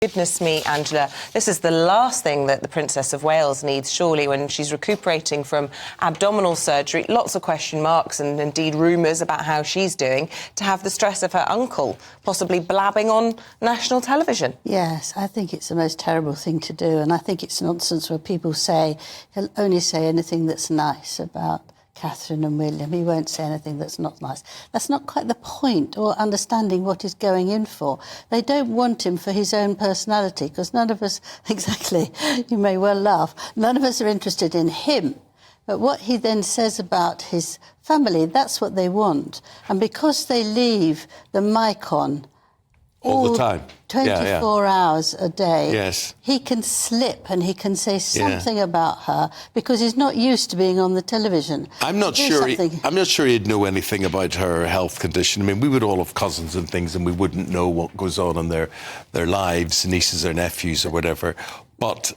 Goodness me, Angela, this is the last thing that the Princess of Wales needs, surely, when she's recuperating from abdominal surgery. Lots of question marks and indeed rumours about how she's doing, to have the stress of her uncle possibly blabbing on national television. Yes, I think it's the most terrible thing to do, and I think it's nonsense where people say he'll only say anything that's nice about Catherine and William. He won't say anything that's not nice. That's not quite the point, or understanding what he's going in for. They don't want him for his own personality, because none of us, exactly, you may well laugh, none of us are interested in him. But what he then says about his family, that's what they want. And because they leave the mic on all the time, 24 hours a day, yes, he can slip and he can say something about her because he's not used to being on the television. I'm not sure he'd know anything about her health condition. I mean, we would all have cousins and things, and we wouldn't know what goes on in their lives, nieces or nephews or whatever. But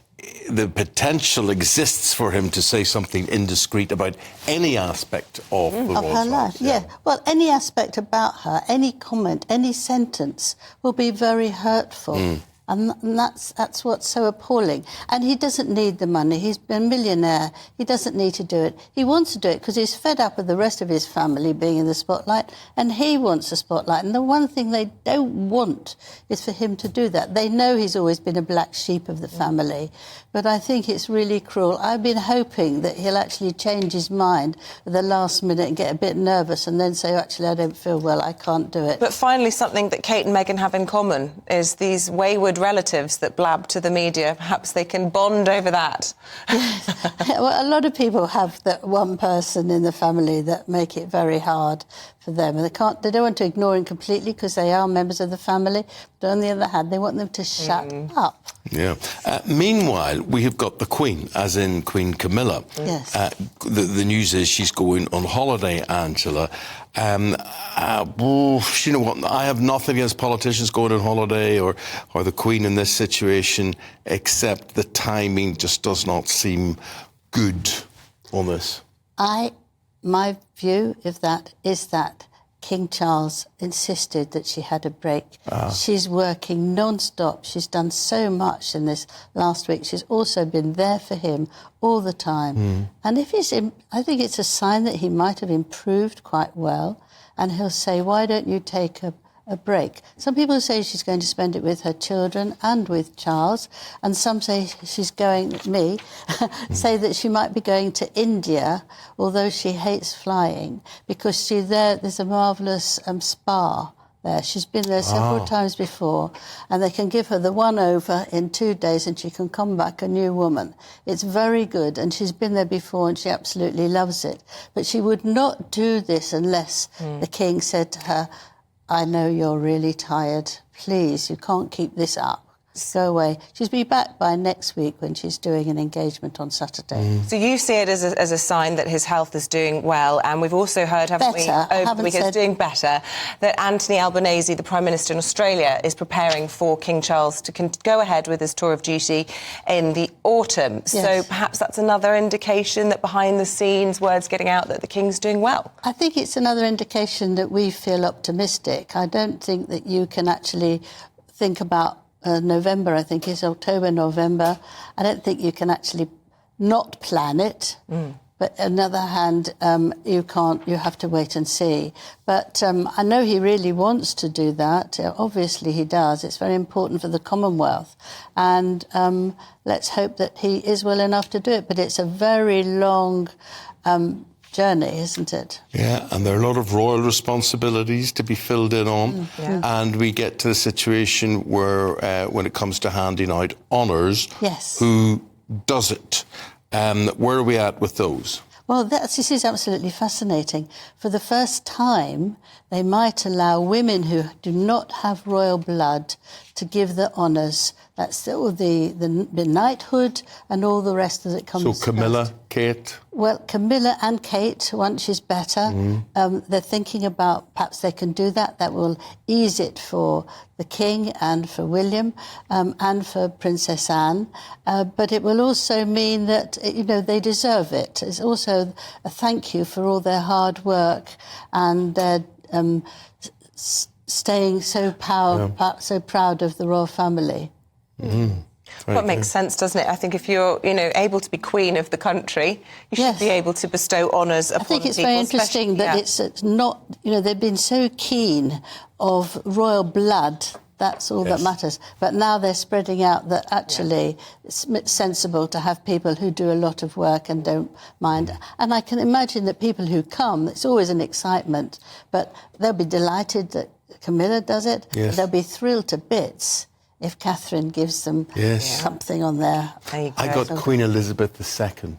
the potential exists for him to say something indiscreet about any aspect of the her life. Yeah. Well, any aspect about her, any comment, any sentence will be very hurtful. And that's what's so appalling. And he doesn't need the money. He's a millionaire. He doesn't need to do it. He wants to do it because he's fed up with the rest of his family being in the spotlight, and he wants the spotlight. And the one thing they don't want is for him to do that. They know he's always been a black sheep of the family, but I think it's really cruel. I've been hoping that he'll actually change his mind at the last minute and get a bit nervous and then say, actually, I don't feel well, I can't do it. But finally, something that Kate and Meghan have in common is these wayward relatives that blab to the media. Perhaps they can bond over that. Yes. Well, a lot of people have that one person in the family that make it very hard for them, and they don't want to ignore him completely because they are members of the family, but on the other hand, they want them to shut up. Yeah. Meanwhile, we have got the Queen, as in Queen Camilla. Yes. The news is she's going on holiday, Angela. You know what? I have nothing against politicians going on holiday or the Queen in this situation, except the timing just does not seem good on this. My view is that King Charles insisted that she had a break. She's working non-stop. She's done so much in this last week. She's also been there for him all the time. And I think it's a sign that he might have improved quite well, and he'll say, why don't you take a break? Some people say she's going to spend it with her children and with Charles, and some say she's going, say that she might be going to India, although she hates flying, because there's a marvellous spa there. She's been there several times before, and they can give her the one-over in 2 days and she can come back a new woman. It's very good, and she's been there before and she absolutely loves it. But she would not do this unless the King said to her, I know you're really tired. Please, you can't keep this up. Go away. She'll be back by next week when she's doing an engagement on Saturday. So you see it as a sign that his health is doing well, and we've also heard, haven't we, over the weekend, it's doing better, that Anthony Albanese, the Prime Minister in Australia, is preparing for King Charles to go ahead with his tour of duty in the autumn. Yes. So perhaps that's another indication that behind the scenes, word's getting out that the King's doing well. I think it's another indication that we feel optimistic. I don't think that you can actually think about November, I think it's October, November. I don't think you can actually not plan it. But on the other hand, you can't, you have to wait and see. But I know he really wants to do that. Obviously he does. It's very important for the Commonwealth. And let's hope that he is well enough to do it. But it's a very long journey, isn't it? Yeah, and there are a lot of royal responsibilities to be filled in on. And we get to the situation where, when it comes to handing out honours, who does it? Where are we at with those? Well, this is absolutely fascinating. For the first time, they might allow women who do not have royal blood to give the honours. That's still the knighthood and all the rest that comes. So Camilla, Kate? Well, Camilla and Kate, once she's better, they're thinking about perhaps they can do that. That will ease it for the King and for William and for Princess Anne. But it will also mean that, they deserve it. It's also a thank you for all their hard work and their staying so proud of the royal family. What makes sense, doesn't it? I think if you're, able to be queen of the country, you should be able to bestow honours upon people. I think it's very interesting that it's not, they've been so keen of royal blood. That's all that matters. But now they're spreading out that actually it's sensible to have people who do a lot of work and don't mind. And I can imagine that people who come, it's always an excitement, but they'll be delighted that Camilla does it. Yes. They'll be thrilled to bits if Catherine gives them something on there. I got Queen Elizabeth II.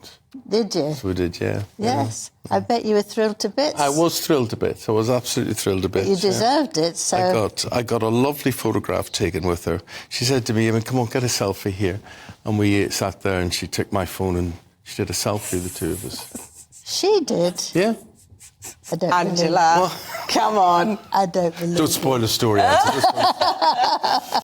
Did you? So we did, yeah. Yes. I bet you were thrilled to bits. I was thrilled to bits. I was absolutely thrilled to bits. You deserved it, so... I got a lovely photograph taken with her. She said to me, come on, get a selfie here. And we sat there and she took my phone and she did a selfie, the two of us. She did? Yeah. I don't Angela, come on. I don't believe Don't spoil the story, Angela.